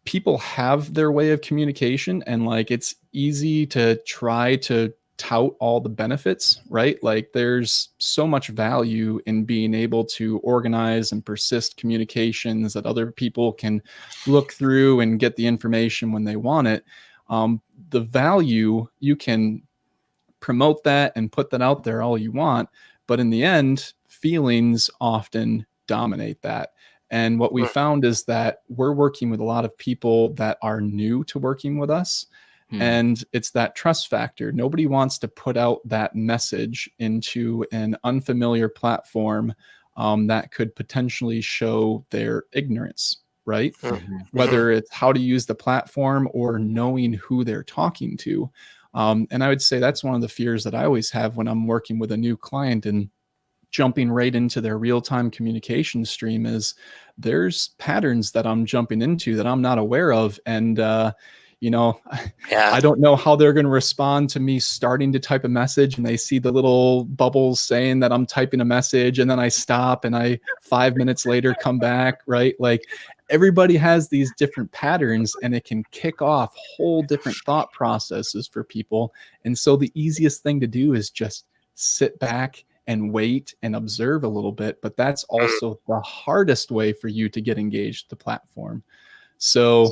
people have their way of communication, and like it's easy to try to tout all the benefits, right? Like there's so much value in being able to organize and persist communications that other people can look through and get the information when they want it. The value, you can promote that and put that out there all you want, but in the end, feelings often dominate that. And what we found is that we're working with a lot of people that are new to working with us. And it's that trust factor. Nobody wants to put out that message into an unfamiliar platform that could potentially show their ignorance, right? Whether it's how to use the platform or knowing who they're talking to. And I would say that's one of the fears that I always have when I'm working with a new client and jumping right into their real-time communication stream is there's patterns that I'm jumping into that I'm not aware of. And, I don't know how they're going to respond to me starting to type a message and they see the little bubbles saying that I'm typing a message, and then I stop and I 5 minutes later come back, right? Like everybody has these different patterns, and it can kick off whole different thought processes for people. And so the easiest thing to do is just sit back and wait and observe a little bit. But that's also the hardest way for you to get engaged with the platform. So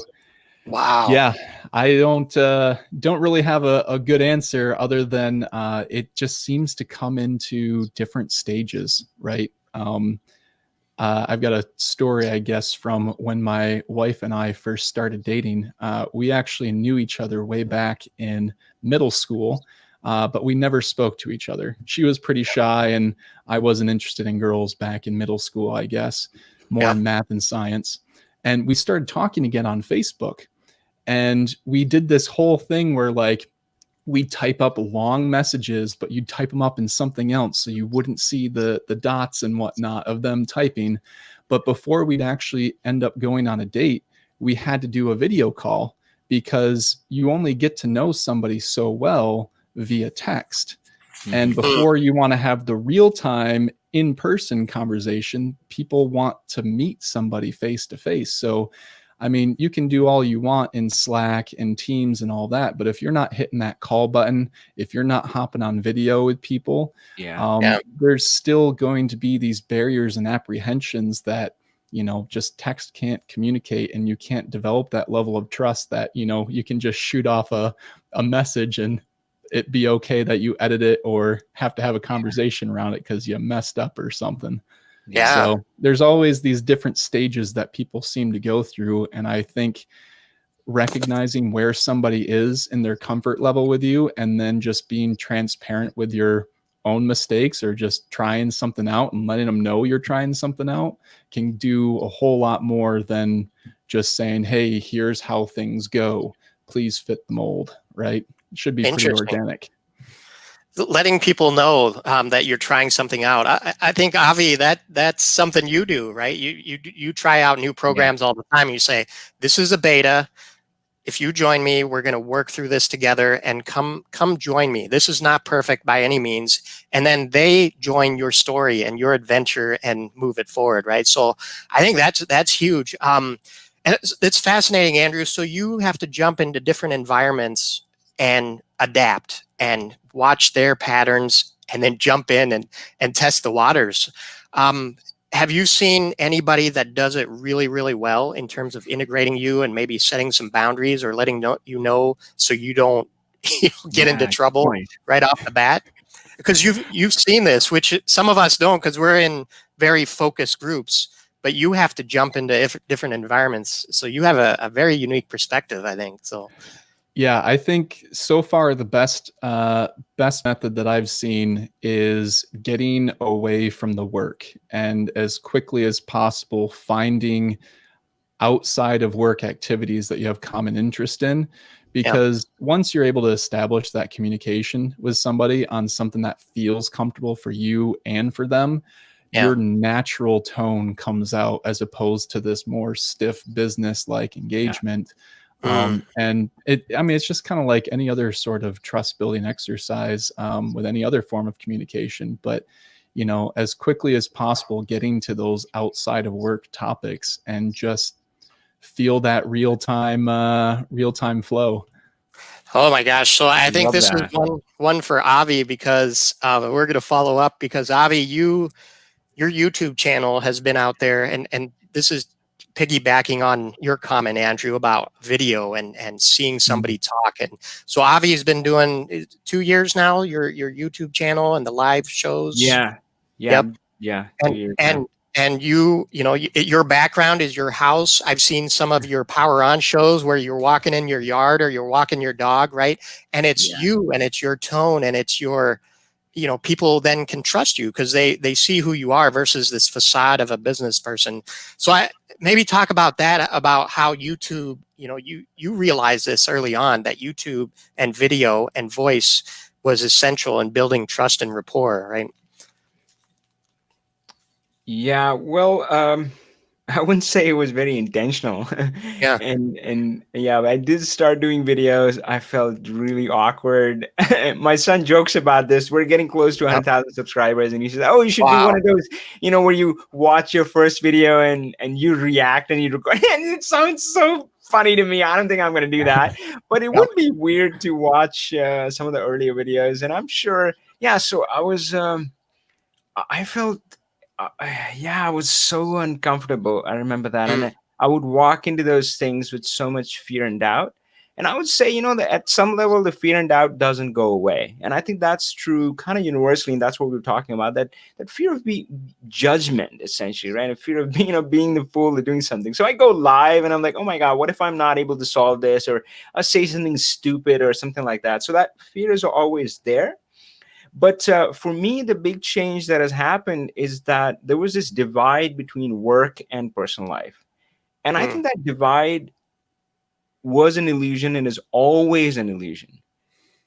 wow. Yeah, I don't really have a good answer other than it just seems to come into different stages, right? I've got a story, I guess, from when my wife and I first started dating. We actually knew each other way back in middle school, but we never spoke to each other. She was pretty shy, and I wasn't interested in girls back in middle school, I guess, more in math and science. And we started talking again on Facebook. And we did this whole thing where like we'd type up long messages, but you'd type them up in something else so you wouldn't see the dots and whatnot of them typing. But before we'd actually end up going on a date, we had to do a video call, because you only get to know somebody so well via text. And before you want to have the real time in-person conversation, people want to meet somebody face to face. So, I mean, you can do all you want in Slack and Teams and all that, but if you're not hitting that call button, if you're not hopping on video with people, there's still going to be these barriers and apprehensions that, just text can't communicate, and you can't develop that level of trust that, you can just shoot off a message and it be okay that you edit it or have to have a conversation around it because you messed up or something. Yeah. So there's always these different stages that people seem to go through. And I think recognizing where somebody is in their comfort level with you, and then just being transparent with your own mistakes or just trying something out and letting them know you're trying something out, can do a whole lot more than just saying, hey, here's how things go, please fit the mold, right? It should be pretty organic. Letting people know that you're trying something out. I think, Avi, that's something you do, right? You try out new programs all the time. You say, this is a beta. If you join me, we're going to work through this together, and come join me. This is not perfect by any means. And then they join your story and your adventure and move it forward, right? So I think that's huge. And it's fascinating, Andrew. So you have to jump into different environments and adapt and watch their patterns, and then jump in and test the waters. Have you seen anybody that does it really, really well in terms of integrating you and maybe setting some boundaries or letting you know so you don't get into trouble right off the bat? Because you've seen this, which some of us don't, because we're in very focused groups, but you have to jump into different environments. So you have a very unique perspective, I think. So. Yeah, I think so far the best method that I've seen is getting away from the work, and as quickly as possible finding outside of work activities that you have common interest in. Because once you're able to establish that communication with somebody on something that feels comfortable for you and for them, your natural tone comes out, as opposed to this more stiff business-like engagement. And it's just kind of like any other sort of trust building exercise with any other form of communication. But, as quickly as possible, getting to those outside of work topics and just feel that real time flow. Oh my gosh. So I think this is one for Avi, because we're going to follow up, because Avi, your YouTube channel has been out there, and this is piggybacking on your comment, Andrew, about video and seeing somebody talk. And so Avi has been doing 2 years now, your YouTube channel and the live shows. And your background is your house. I've seen some of your Power On shows where you're walking in your yard or you're walking your dog, right? And it's you, and it's your tone, and it's your, people then can trust you because they see who you are versus this facade of a business person. So I maybe talk about that, about how YouTube, you realized this early on, that YouTube and video and voice was essential in building trust and rapport, right? Yeah, well, I wouldn't say it was very intentional. Yeah. And yeah, I did start doing videos. I felt really awkward. My son jokes about this. We're getting close to 100,000 subscribers, and he says, "Oh, you should do one of those, where you watch your first video and you react and you record." And it sounds so funny to me. I don't think I'm going to do that, but it would be weird to watch some of the earlier videos. And I'm sure, so I was, I felt. I was so uncomfortable. I remember that. And I would walk into those things with so much fear and doubt. And I would say, that at some level, the fear and doubt doesn't go away. And I think that's true kind of universally. And that's what we're talking about, that fear of judgment, essentially, right? A fear of being the fool of doing something. So I go live and I'm like, oh my God, what if I'm not able to solve this, or I say something stupid or something like that? So that fear is always there. But for me, the big change that has happened is that there was this divide between work and personal life. And I think that divide was an illusion and is always an illusion.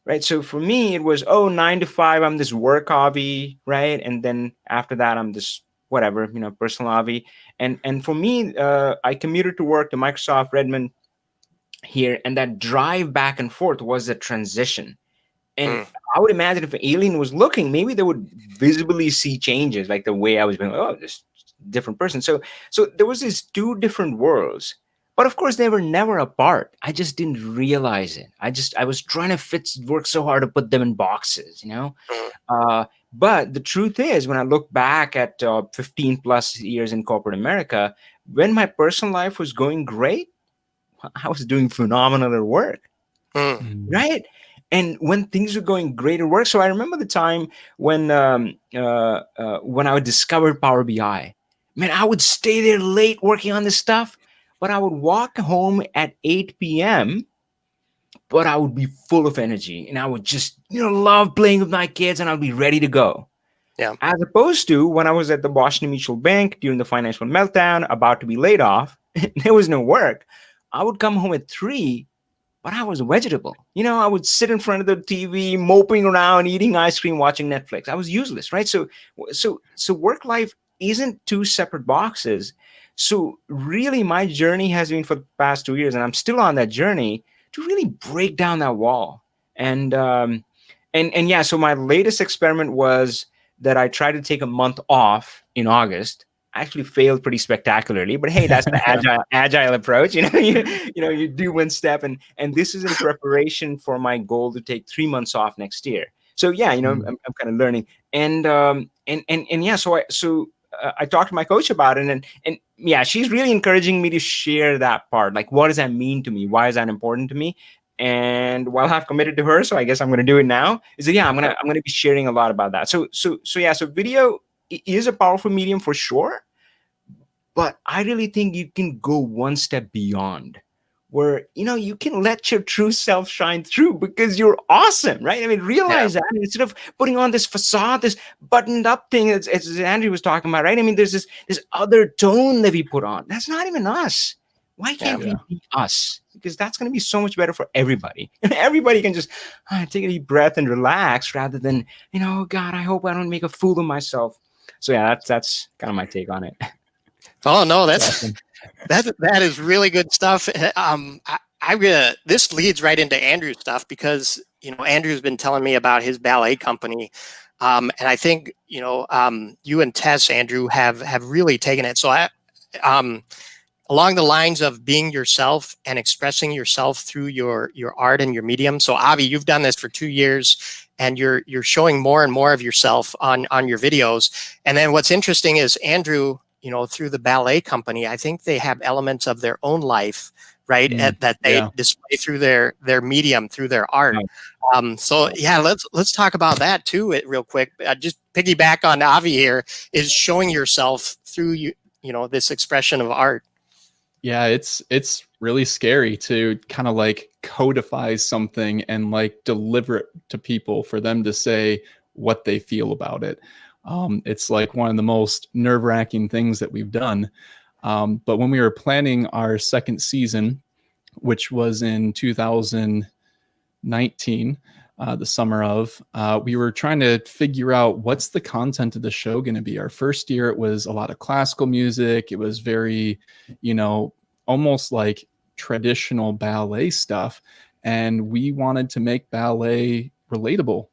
right? So for me, it was, oh, 9 to 5, I'm this work hobby, right? And then after that, I'm this whatever, personal hobby. And for me, I commuted to work to Microsoft Redmond here, and that drive back and forth was a transition. And Mm. I would imagine if an alien was looking, maybe they would visibly see changes, like the way I was being, oh, this different person. So there was these two different worlds. But of course, they were never apart. I just didn't realize it. I was trying to work so hard to put them in boxes, Mm. But the truth is, when I look back at 15 plus years in corporate America, when my personal life was going great, I was doing phenomenal at work, Mm. Mm. right? And when things were going great at work, so I remember the time when I discovered Power BI. Man, I would stay there late working on this stuff, but I would walk home at 8 p.m. But I would be full of energy, and I would just love playing with my kids, and I'd be ready to go. Yeah. As opposed to when I was at the Boston Mutual Bank during the financial meltdown, about to be laid off, there was no work. I would come home at 3, but I was a vegetable. I would sit in front of the TV, moping around, eating ice cream, watching Netflix. I was useless, right? So work life isn't two separate boxes. So really, my journey has been for the past 2 years, and I'm still on that journey to really break down that wall. And yeah, so my latest experiment was that I tried to take a month off in August. I actually failed pretty spectacularly, but hey, that's the agile approach. You do one step, and this is in preparation for my goal to take 3 months off next year. So yeah, Mm. I'm kind of learning, and yeah, I talked to my coach about it, and yeah, she's really encouraging me to share that part. Like, what does that mean to me? Why is that important to me? And while I've committed to her, so I guess I'm going to do it now. Is that yeah, I'm going to be sharing a lot about that. So video is a powerful medium for sure, but I really think you can go one step beyond, where you can let your true self shine through because you're awesome, right? I mean, Yeah. realize that instead of putting on this facade, this buttoned up thing, as Andrew was talking about, right? I mean, there's this other tone that we put on. That's not even us. Why Yeah. can't we be us? Because that's going to be so much better for everybody. And everybody can just take a deep breath and relax rather than, God, I hope I don't make a fool of myself. So yeah, that's kind of my take on it. Oh no, that's Awesome. that is really good stuff. This leads right into Andrew's stuff because Andrew's been telling me about his ballet company, and I think you and Tess, Andrew, have really taken it. So um, along the lines of being yourself and expressing yourself through your art and your medium. So Avi, you've done this for 2 years, and you're showing more and more of yourself on your videos. And then what's interesting is Andrew, through the ballet company, I think they have elements of their own life, right, Mm. that they Yeah. display through their medium, through their art. So yeah, let's talk about that too, real quick. Just piggyback on Avi here is showing yourself through this expression of art. Yeah, it's really scary to kind of like codify something and like deliver it to people for them to say what they feel about it. It's like one of the most nerve-wracking things that we've done. But when we were planning our second season, which was in 2019, the summer of, we were trying to figure out what's the content of the show going to be. Our first year, it was a lot of classical music. It was very, almost like traditional ballet stuff. And we wanted to make ballet relatable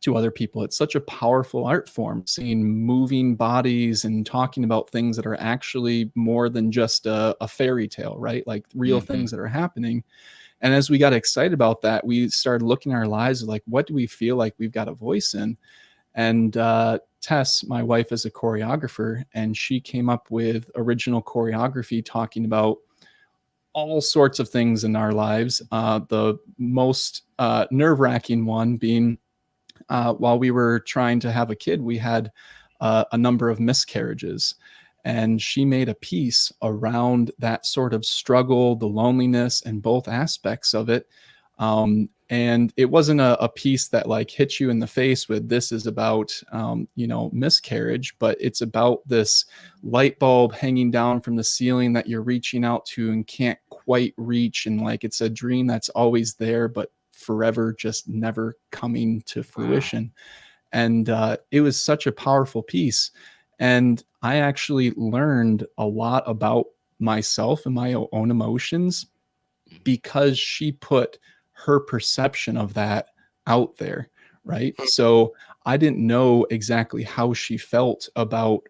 to other people. It's such a powerful art form, seeing moving bodies and talking about things that are actually more than just a fairy tale, right? Like real things that are happening. And as we got excited about that, we started looking at our lives like, what do we feel like we've got a voice in? And Tess, my wife, is a choreographer, and she came up with original choreography talking about all sorts of things in our lives. The most nerve-wracking one being while we were trying to have a kid, we had a number of miscarriages. And she made a piece around that sort of struggle, the loneliness, and both aspects of it. And it wasn't a piece that like hit you in the face with this is about, miscarriage, but it's about this light bulb hanging down from the ceiling that you're reaching out to and can't quite reach. And like, it's a dream that's always there, but forever just never coming to fruition. And it was such a powerful piece. And I actually learned a lot about myself and my own emotions because she put her perception of that out there, right? So I didn't know exactly how she felt about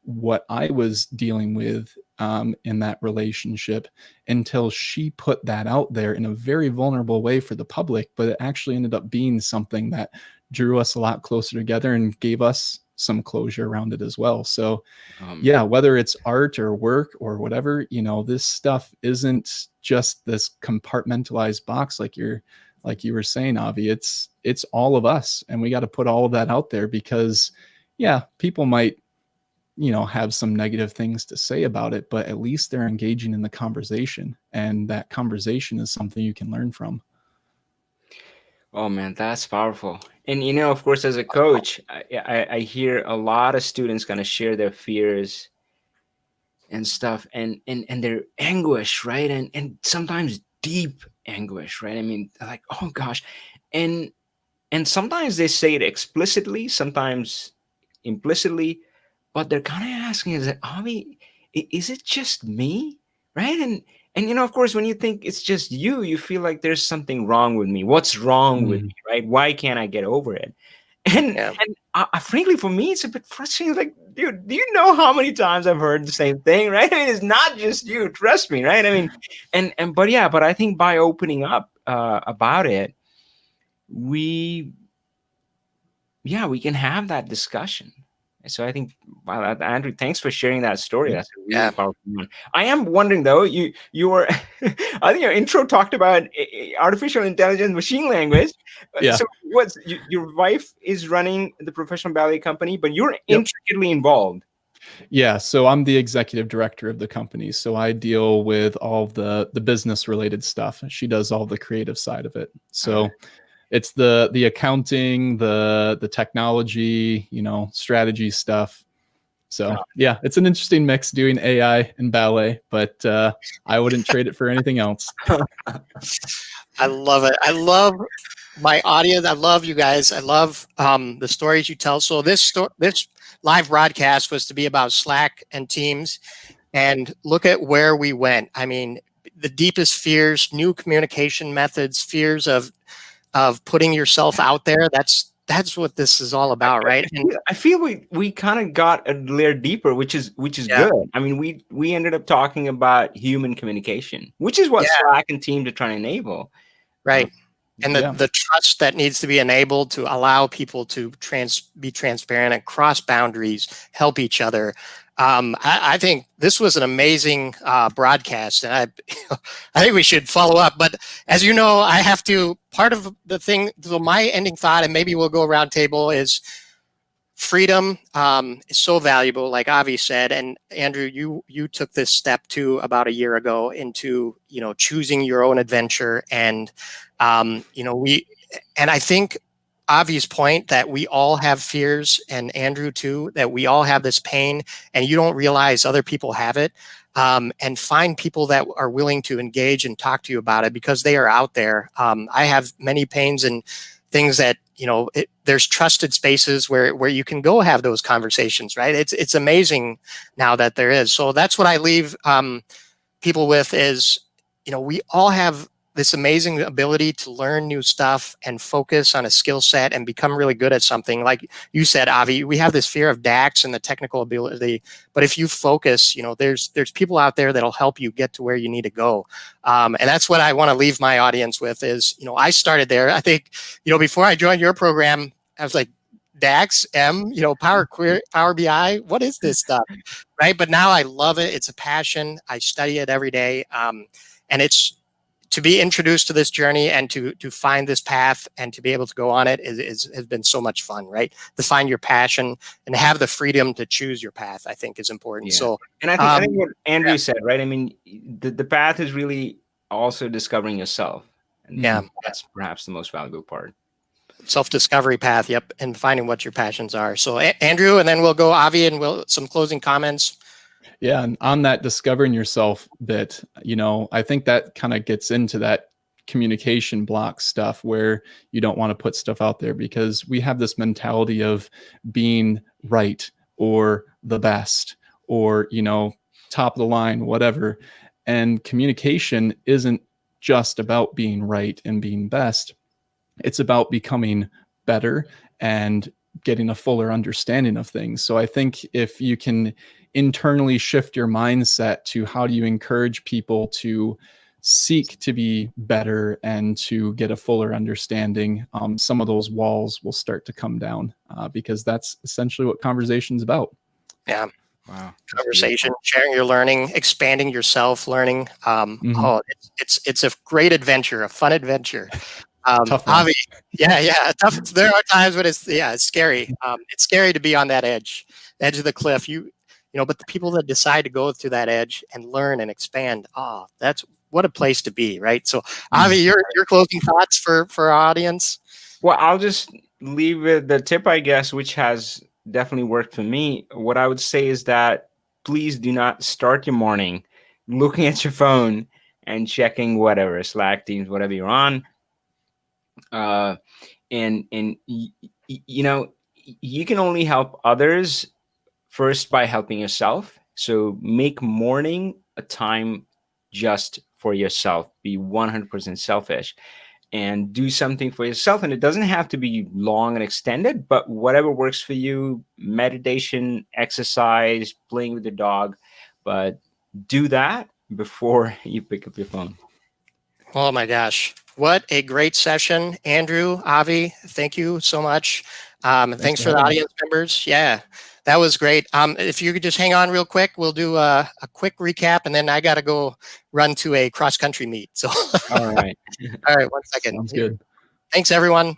what I was dealing with in that relationship until she put that out there in a very vulnerable way for the public. But it actually ended up being something that drew us a lot closer together and gave us some closure around it as well. So yeah, whether it's art or work or whatever, you know, this stuff isn't just this compartmentalized box like you were saying, Avi. It's all of us, and we got to put all of that out there because yeah, people might, you know, have some negative things to say about it, but at least they're engaging in the conversation, and that conversation is something you can learn from. Oh man, that's powerful. And you know, of course, as a coach, I hear a lot of students kind of share their fears and stuff, and their anguish, right? And sometimes deep anguish, right? I mean, like, oh gosh, and and sometimes they say it explicitly, sometimes implicitly, but they're kind of asking, is it, Ami, is it just me, right? And you know, of course, when you think it's just you feel like there's something wrong with me. What's wrong with me, right? Why can't I get over it? And frankly, for me, it's a bit frustrating. Like, dude, do you know how many times I've heard the same thing, right? I mean, it's not just you. Trust me, right? I mean, but yeah, but I think by opening up about it, we we can have that discussion. So I think, wow, Andrew, thanks for sharing that story. That's a really powerful one. I am wondering though, you were, I think your intro talked about artificial intelligence, machine language. Yeah. So your wife is running the professional ballet company, but you're intricately involved. Yeah, so I'm the executive director of the company. So I deal with all the business related stuff. She does all the creative side of it. So it's the accounting, the technology, you know, strategy stuff. So yeah, it's an interesting mix doing AI and ballet, but I wouldn't trade it for anything else. I love it. I love my audience. I love you guys. I love the stories you tell. So this live broadcast was to be about Slack and Teams, and look at where we went. I mean, the deepest fears, new communication methods, fears of putting yourself out there. That's what this is all about, right? And I feel we kind of got a layer deeper, which is good. I mean, we ended up talking about human communication, which is what Slack and Teams are trying to enable. Right. And the trust that needs to be enabled to allow people to be transparent and cross boundaries, help each other. I think this was an amazing broadcast, and I think we should follow up. But as you know, I have to, part of the thing, so my ending thought, and maybe we'll go around table, is freedom is so valuable, like Avi said. And Andrew, you took this step too about a year ago into, you know, choosing your own adventure. And you know, and I think Avi's point that we all have fears, and Andrew too, that we all have this pain, and you don't realize other people have it. And find people that are willing to engage and talk to you about it, because they are out there. I have many pains and things that, you know, there's trusted spaces where you can go have those conversations, right? It's amazing now that there is. So that's what I leave people with is, you know, we all have this amazing ability to learn new stuff and focus on a skill set and become really good at something. Like you said, Avi, we have this fear of DAX and the technical ability, but if you focus, you know, there's people out there that'll help you get to where you need to go. And that's what I want to leave my audience with is, you know, I started there. I think, you know, before I joined your program, I was like, DAX, you know, Power BI, what is this stuff, right? But now I love it. It's a passion. I study it every day. And it's, to be introduced to this journey and to find this path and to be able to go on it has been so much fun, right? To find your passion and have the freedom to choose your path, I think is important. So, and I think what Andrew said, right? I mean, the path is really also discovering yourself. And that's perhaps the most valuable part. Self-discovery path, yep, and finding what your passions are. So Andrew, and then we'll go Avi, and some closing comments. Yeah, and on that discovering yourself bit, you know, I think that kind of gets into that communication block stuff where you don't want to put stuff out there, because we have this mentality of being right or the best or, top of the line, whatever. And communication isn't just about being right and being best. It's about becoming better and getting a fuller understanding of things. So I think if you can internally shift your mindset to how do you encourage people to seek to be better and to get a fuller understanding, some of those walls will start to come down, because that's essentially what conversation's about. Yeah. Wow. Conversation, sharing your learning, expanding your self-learning. Oh, it's a great adventure, a fun adventure. Tough one. Avi, yeah, tough. There are times when it's scary. It's scary to be on that edge of the cliff. But the people that decide to go to that edge and learn and expand, that's what a place to be, right? So, Avi, your closing thoughts for our audience. Well, I'll just leave with the tip, I guess, which has definitely worked for me. What I would say is that please do not start your morning looking at your phone and checking whatever, Slack, Teams, whatever you're on. You can only help others first by helping yourself. So make morning a time just for yourself. Be 100% selfish and do something for yourself. And it doesn't have to be long and extended, but whatever works for you, meditation, exercise, playing with the dog, but do that before you pick up your phone. Oh my gosh. What a great session. Andrew, Avi, thank you so much. Thanks for the audience members. Yeah, that was great. If you could just hang on real quick, we'll do a quick recap, and then I got to go run to a cross-country meet. So, All right. all right, 1 second. Sounds good. Thanks, everyone.